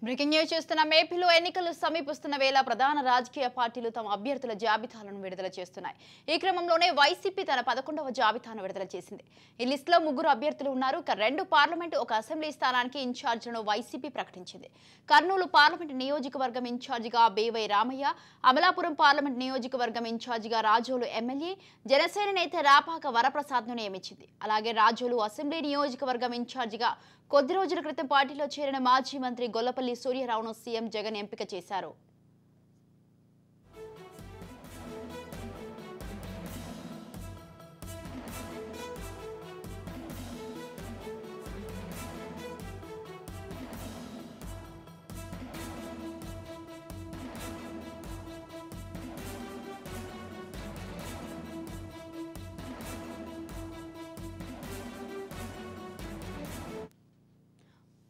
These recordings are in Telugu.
బ్రేకింగ్ న్యూస్ చూస్తున్నాం. ఏపీలో ఎన్నికలు సమీపిస్తున్న వేళ ప్రధాన రాజకీయ పార్టీలు తమ అభ్యర్థుల జాబితాలను విడుదల చేస్తున్నాయి. ఈ క్రమంలోనే వైసీపీ తన 11వ జాబితాను విడుదల చేసింది. ఈ లిస్టులో 3 అభ్యర్థులు ఉన్నారు. 2 పార్లమెంటు, 1 అసెంబ్లీ స్థానానికి ఇన్ఛార్జీలను వైసీపీ ప్రకటించింది. కర్నూలు పార్లమెంటు నియోజకవర్గం ఇన్ఛార్జిగా బీవై రామయ్య, అమలాపురం పార్లమెంటు నియోజకవర్గం ఇన్ఛార్జిగా రాజోలు ఎమ్మెల్యే జనసేన నేత రాపాక వరప్రసాద్ను నియమించింది. అలాగే రాజోలు అసెంబ్లీ నియోజకవర్గం ఇన్ఛార్జిగా కొద్ది రోజుల క్రితం పార్టీలో చేరిన మాజీ మంత్రి గొల్లపల్లి సూర్యారావును సీఎం జగన్ ఎంపిక చేశారు.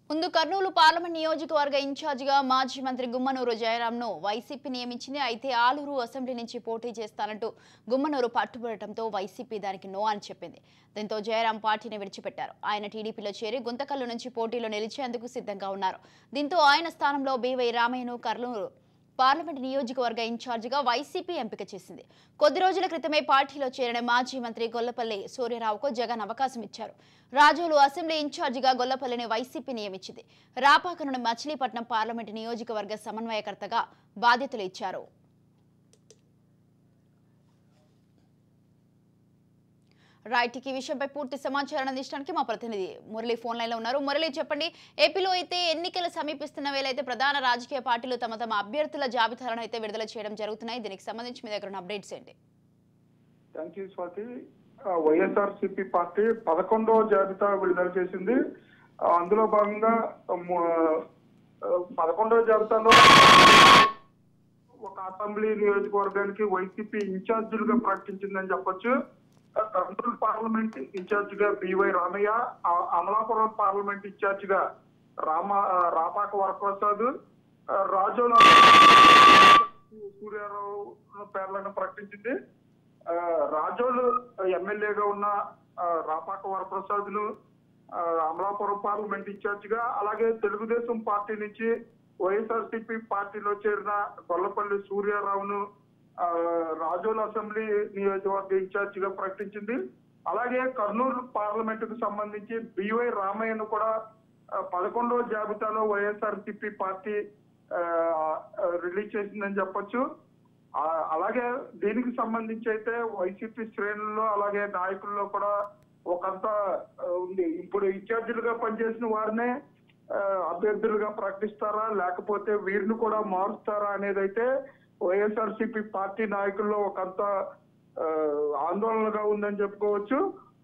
ముందు కర్నూలు పార్లమెంట్ నియోజకవర్గ ఇన్ఛార్జిగా మాజీ మంత్రి గుమ్మనూరు జయరాంను వైసీపీ నియమించింది. అయితే ఆలూరు అసెంబ్లీ నుంచి పోటీ చేస్తానంటూ గుమ్మనూరు పట్టుబడటంతో వైసీపీ దానికి నో అని చెప్పింది. దీంతో జయరాం పార్టీని విడిచిపెట్టారు. ఆయన టీడీపీలో చేరి గుంతకల్లు నుంచి పోటీలో నిలిచేందుకు సిద్ధంగా ఉన్నారు. దీంతో ఆయన స్థానంలో బీవై రామయ్యను కర్నూలు పార్లమెంట్ నియోజకవర్గ ఇన్ఛార్జిగా వైసీపీ ఎంపిక చేసింది. కొద్ది రోజుల క్రితమే పార్టీలో చేరిన మాజీ మంత్రి గొల్లపల్లి సూర్యారావుకు జగన్ అవకాశం ఇచ్చారు. రాజోలు అసెంబ్లీ ఇన్ఛార్జిగా గొల్లపల్లిని వైసీపీ నియమించింది. రాపాకను మచిలీపట్నం పార్లమెంట్ నియోజకవర్గ సమన్వయకర్తగా బాధ్యతలు ఇచ్చారు. రైట్, ఈ విషయంపై పూర్తి సమాచారం అందించడానికి మా ప్రతినిధి మురళి ఫోన్ లైన్ లో ఉన్నారు. మురళి, చెప్పండి, ఏపీలో అయితే ఎన్నికలు సమీపిస్తున్న వేళ అయితే ప్రధాన రాజకీయ పార్టీలు తమ అభ్యర్థుల జాబితాలను అయితే విడుదల చేయడం జరుగుతున్నాయి. దీనికి సంబంధించి మీ దగ్గర ఉన్న అప్డేట్స్ ఏంటి? Thank you Swathi. YSRCP party 11వ జాబితా విడుదల చేసింది. అందులో భాగంగా 11వ జాబితాలో ఒక అసెంబ్లీ నియోజకవర్గానికి వైసీపీ ఇన్ఛార్జీలుగా ప్రకటించిందని చెప్పొచ్చు. కర్నూలు పార్లమెంట్ ఇన్ఛార్జ్ గా B Y Ramaiah, Amalapuram parliament incharge గా రాపాక వరప్రసాద్, రాజోల సూర్యారావు పేర్లను ప్రకటించింది. రాజోలు ఎమ్మెల్యేగా ఉన్న రాపాక వరప్రసాద్ ను అమలాపురం పార్లమెంట్ ఇన్ఛార్జ్ గా, అలాగే తెలుగుదేశం పార్టీ నుంచి వైఎస్ఆర్సీపీ పార్టీలో చేరిన గొల్లపల్లి సూర్యారావును రాజోలు అసెంబ్లీ నియోజకవర్గ ఇన్ఛార్జ్ గా ప్రకటించింది. అలాగే కర్నూలు పార్లమెంట్ కు సంబంధించి బీవై రామయ్యను కూడా 11వ జాబితాలో వైఎస్ఆర్సీపీ పార్టీ రిలీజ్ చేసిందని చెప్పొచ్చు. అలాగే దీనికి సంబంధించి అయితే వైసీపీ శ్రేణుల్లో అలాగే నాయకుల్లో కూడా ఒకంత ఉంది. ఇప్పుడు ఇన్ఛార్జీలుగా పనిచేసిన వారినే అభ్యర్థులుగా ప్రకటిస్తారా, లేకపోతే వీరిని కూడా మారుస్తారా అనేది అయితే వైఎస్ఆర్సీపీ పార్టీ నాయకుల్లో ఒకంత ఆందోళనగా ఉందని చెప్పుకోవచ్చు.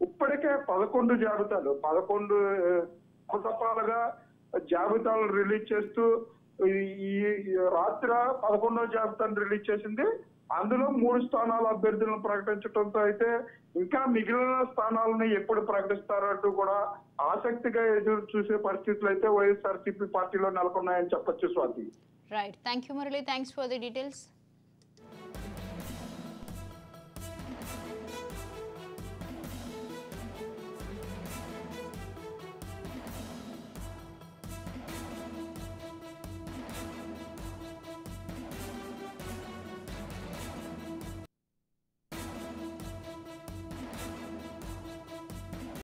ఇప్పటికే 11 జాబితాలు 11 కుటుంబాలుగా జాబితాలను రిలీజ్ చేస్తూ ఈ రాత్రి 11వ జాబితాను రిలీజ్ చేసింది. అందులో 3 స్థానాల అభ్యర్థులను ప్రకటించడంతో అయితే ఇంకా మిగిలిన స్థానాలను ఎప్పుడు ప్రకటిస్తారంటూ కూడా ఆసక్తిగా ఎదురు చూసే పరిస్థితులు అయితే వైఎస్ఆర్సీపీ పార్టీలో నెలకొన్నాయని చెప్పొచ్చు Swathi. Right, thank you Murali, thanks for the details.